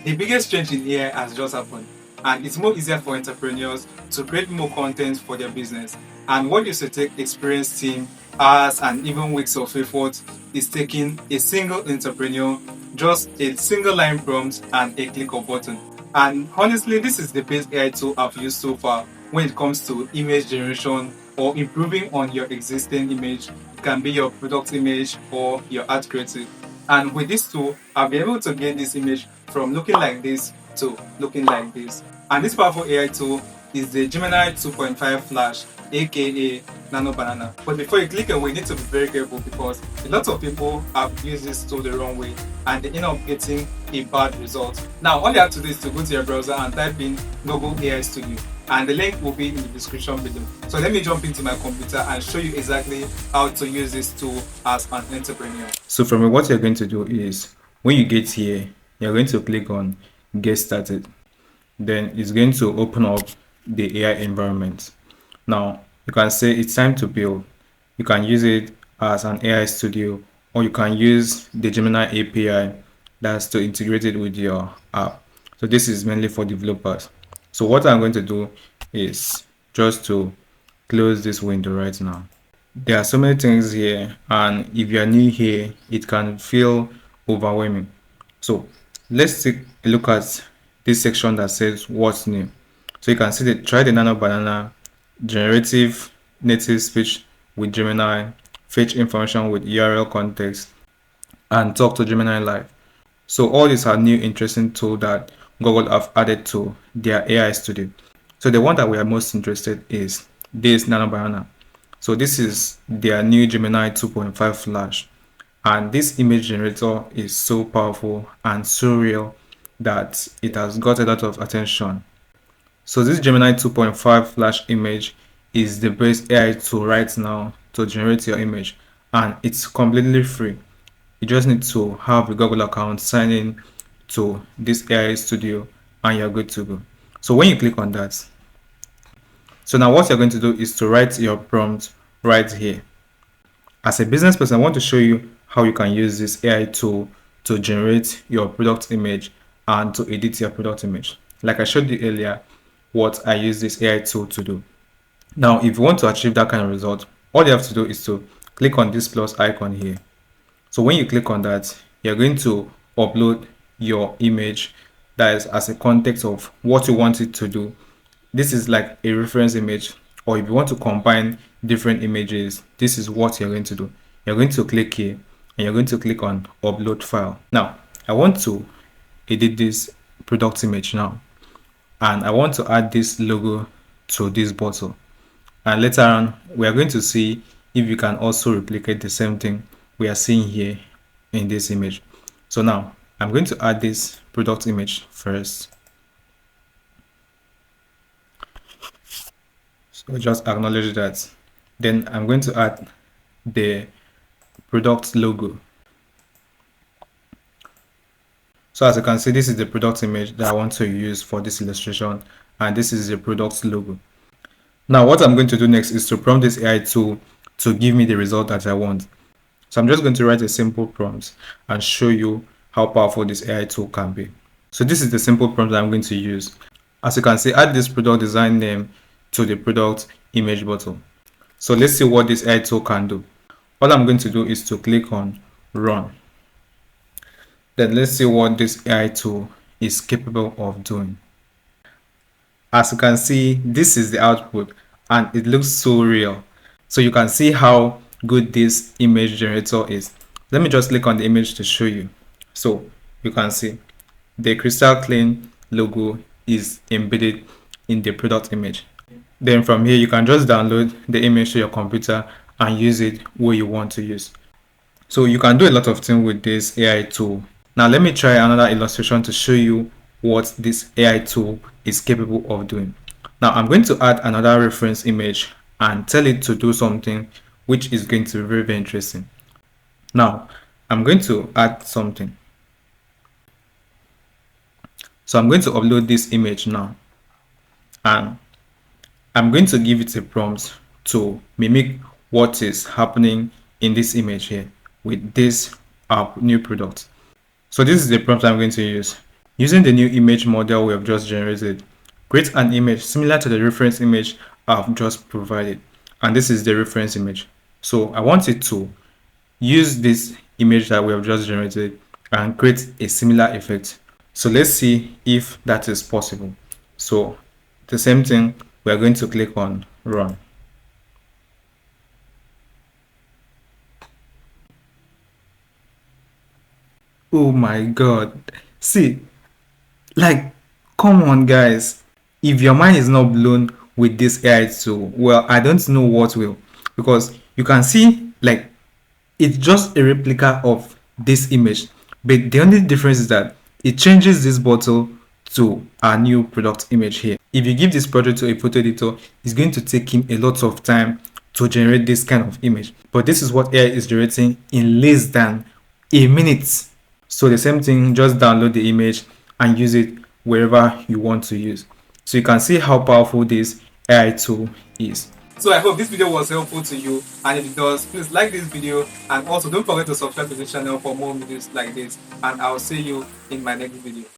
The biggest change in AI has just happened, and it's more easier for entrepreneurs to create more content for their business. And what used to take experienced team hours and even weeks of effort is taking a single entrepreneur, just a single line prompt and a click of button. And honestly, this is the best AI tool I've used so far when it comes to image generation or improving on your existing image. It can be your product image or your art creative. And with this tool, I'll be able to get this image from looking like this to looking like this. And this powerful AI tool is the Gemini 2.5 Flash, aka Nano Banana. But before you click away, you need to be very careful because a lot of people have used this tool the wrong way and they end up getting a bad result. Now, all you have to do is to go to your browser and type in Google AI Studio, and the link will be in the description below. So let me jump into my computer and show you exactly how to use this tool as an entrepreneur. So from here, what you're going to do is when you get here, you're going to click on Get Started. Then it's going to open up the AI environment. Now you can say it's time to build. You can use it as an AI studio, or you can use the Gemini API that's to integrate it with your app. So this is mainly for developers. So what I'm going to do is just to close this window right now. There are so many things here, and if you're new here, it can feel overwhelming. So let's take a look at this section that says what's new. So you can see that try the Nano Banana, generative native speech with Gemini, fetch information with URL context, and talk to Gemini Live. So all these are new interesting tools that Google have added to their AI studio. So the one that we are most interested is this Nano Banana. So this is their new Gemini 2.5 Flash, and this image generator is so powerful and so real that it has got a lot of attention. So this Gemini 2.5 Flash image is the best AI tool right now to generate your image, and it's completely free. You just need to have a Google account, sign in to this AI studio, and you're good to go. So when you click on that, so now what you're going to do is to write your prompt right here. As a business person, I want to show you how you can use this AI tool to generate your product image and to edit your product image. Like I showed you earlier, what I use this AI tool to do. Now, if you want to achieve that kind of result, all you have to do is to click on this plus icon here. So when you click on that, you're going to upload your image that is as a context of what you want it to do. This is like a reference image, or if you want to combine different images, this is what you're going to do. You're going to click here and you're going to click on upload file. Now, I want to edit this product image now, and I want to add this logo to this bottle. And later on, we are going to see if you can also replicate the same thing we are seeing here in this image. So now I'm going to add this product image first. So just acknowledge that. Then I'm going to add the product logo. So as you can see, this is the product image that I want to use for this illustration, and this is the product logo. Now what I'm going to do next is to prompt this AI tool to give me the result that I want. So I'm just going to write a simple prompt and show you how powerful this AI tool can be. So this is the simple prompt that I'm going to use. As you can see, add this product design name to the product image bottle. So let's see what this AI tool can do. All I'm going to do is to click on run. Then let's see what this AI tool is capable of doing. As you can see, this is the output and it looks so real. So you can see how good this image generator is. Let me just click on the image to show you. So you can see the crystal clean logo is embedded in the product image. Then from here, you can just download the image to your computer and use it where you want to use. So you can do a lot of things with this AI tool. Now let me try another illustration to show you what this AI tool is capable of doing. Now I'm going to add another reference image and tell it to do something which is going to be very, very interesting. Now I'm going to add something. So I'm going to upload this image now, and I'm going to give it a prompt to mimic what is happening in this image here with this new product. So this is the prompt I'm going to use. Using the new image model we have just generated, create an image similar to the reference image I've just provided. And this is the reference image. So I want it to use this image that we have just generated and create a similar effect. So let's see if that is possible. So the same thing, we are going to click on run. Oh my god. See, like, come on guys. If your mind is not blown with this AI tool, well, I don't know what will. Because you can see, like, it's just a replica of this image. But the only difference is that it changes this bottle to our new product image here. If you give this project to a photo editor, it's going to take him a lot of time to generate this kind of image. But this is what AI is generating in less than a minute. So the same thing, just download the image and use it wherever you want to use. So you can see how powerful this AI tool is. So I hope this video was helpful to you, and if it does, please like this video, and also don't forget to subscribe to this channel for more videos like this, and I'll see you in my next video.